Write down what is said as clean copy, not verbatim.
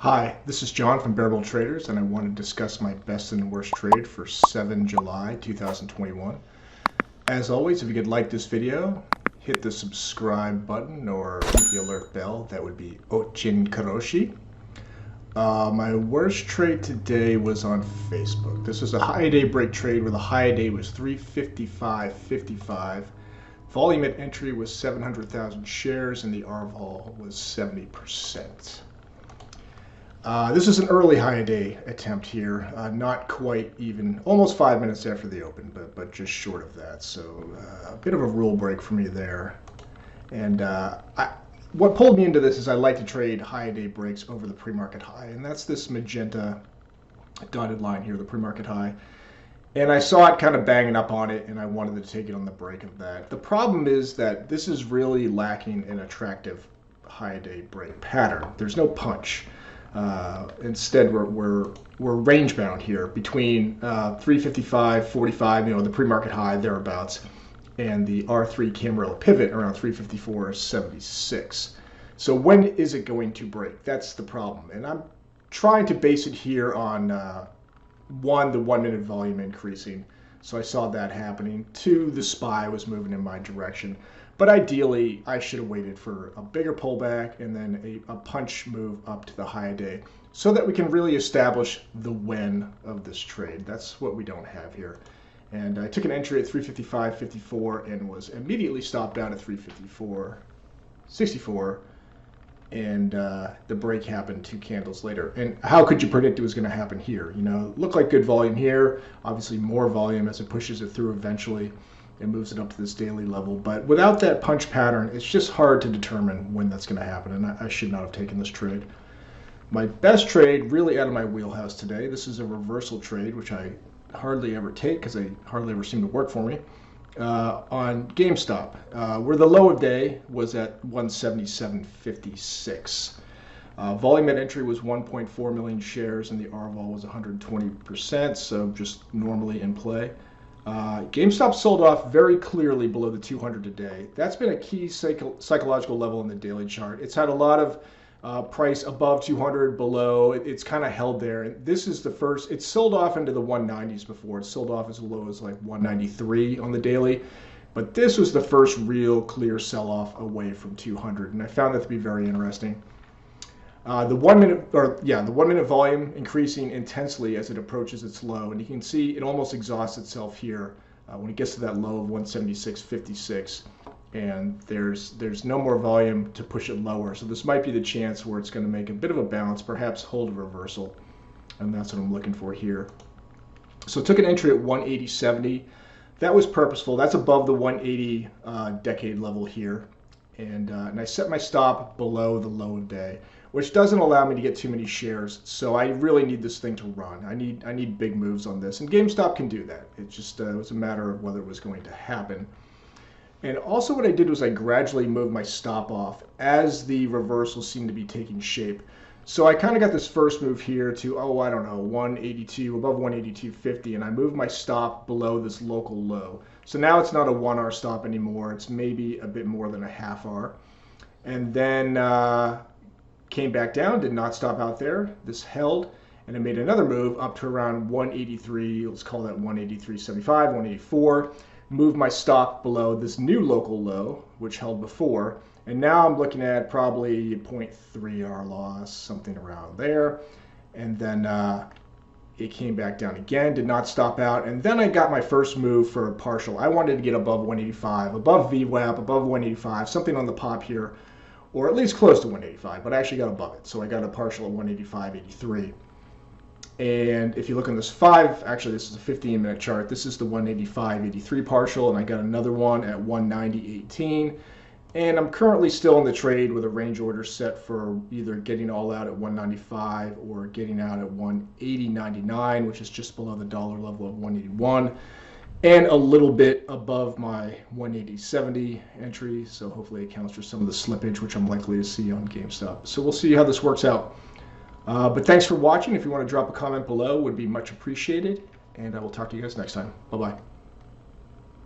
Hi, this is John from Bearable Traders, and I want to discuss my best and worst trade for 7 July 2021. As always, if you could like this video, hit the subscribe button or hit the alert bell. That would be Ochin Karoshi. My worst trade today was on Facebook. This was a high day break trade where the high day was 355.55. Volume at entry was 700,000 shares, and the RVol was 70%. This is an early high day attempt here, not quite even, almost 5 minutes after the open, but just short of that. So a bit of a rule break for me there. And what pulled me into this is I like to trade high day breaks over the pre-market high, and that's this magenta dotted line here, the pre-market high. And I saw it kind of banging up on it, and I wanted to take it on the break of that. The problem is that this is really lacking an attractive high day break pattern. There's no punch. Instead, we're range bound here between 355.45, the pre-market high thereabouts, and the R3 Camarilla pivot around 354.76. So when is it going to break? That's the problem, and I'm trying to base it here on the 1 minute volume increasing. So I saw that happening. 2, the SPY was moving in my direction. But ideally, I should have waited for a bigger pullback and then a punch move up to the high day so that we can really establish the when of this trade. That's what we don't have here. And I took an entry at 355.54 and was immediately stopped out at 354.64. And the break happened 2 candles later. And how could you predict it was going to happen here? Looked like good volume here. Obviously more volume as it pushes it through eventually. It moves it up to this daily level. But without that punch pattern, it's just hard to determine when that's going to happen. And I should not have taken this trade. My best trade, really out of my wheelhouse today, this is a reversal trade, which I hardly ever take because they hardly ever seem to work for me. On GameStop, where the low of day was at 177.56. Volume at entry was 1.4 million shares, and the RVol was 120%, so just normally in play. GameStop sold off very clearly below the 200 a day. That's been a key psychological level in the daily chart. It's had a lot of price above 200, below. It's kind of held there. And this is the first. It's sold off into the 190s before. It's sold off as low as like 193 on the daily. But this was the first real clear sell-off away from 200, and I found that to be very interesting. The 1 minute volume increasing intensely as it approaches its low, and you can see it almost exhausts itself here when it gets to that low of 176.56, and there's no more volume to push it lower. So this might be the chance where it's going to make a bit of a bounce, perhaps hold a reversal, and that's what I'm looking for here. So I took an entry at 180.70. That was purposeful. That's above the 180 decade level here, and I set my stop below the low of day, which doesn't allow me to get too many shares. So I really need this thing to run. I need big moves on this, and GameStop can do that. It just was a matter of whether it was going to happen. And also what I did was I gradually moved my stop off as the reversal seemed to be taking shape. So I kind of got this first move here to, I don't know, 182, above 182.50, and I moved my stop below this local low. So now it's not a 1R stop anymore. It's maybe a bit more than a half R. And then came back down, did not stop out there. This held, and it made another move up to around 183, let's call that 183.75, 184. Moved my stop below this new local low, which held before. And now I'm looking at probably 0.3R loss, something around there. And then it came back down again, did not stop out. And then I got my first move for a partial. I wanted to get above 185, above VWAP, above 185, something on the pop here, or at least close to 185, but I actually got above it. So I got a partial at 185.83. And if you look on this actually this is a 15-minute chart. This is the 185.83 partial, and I got another one at 190.18. And I'm currently still in the trade with a range order set for either getting all out at 195 or getting out at 180.99, which is just below the dollar level of 181. And a little bit above my 180.70 entry, so hopefully it accounts for some of the slippage, which I'm likely to see on GameStop. So we'll see how this works out. But thanks for watching. If you want to drop a comment below, would be much appreciated. And I will talk to you guys next time. Bye-bye.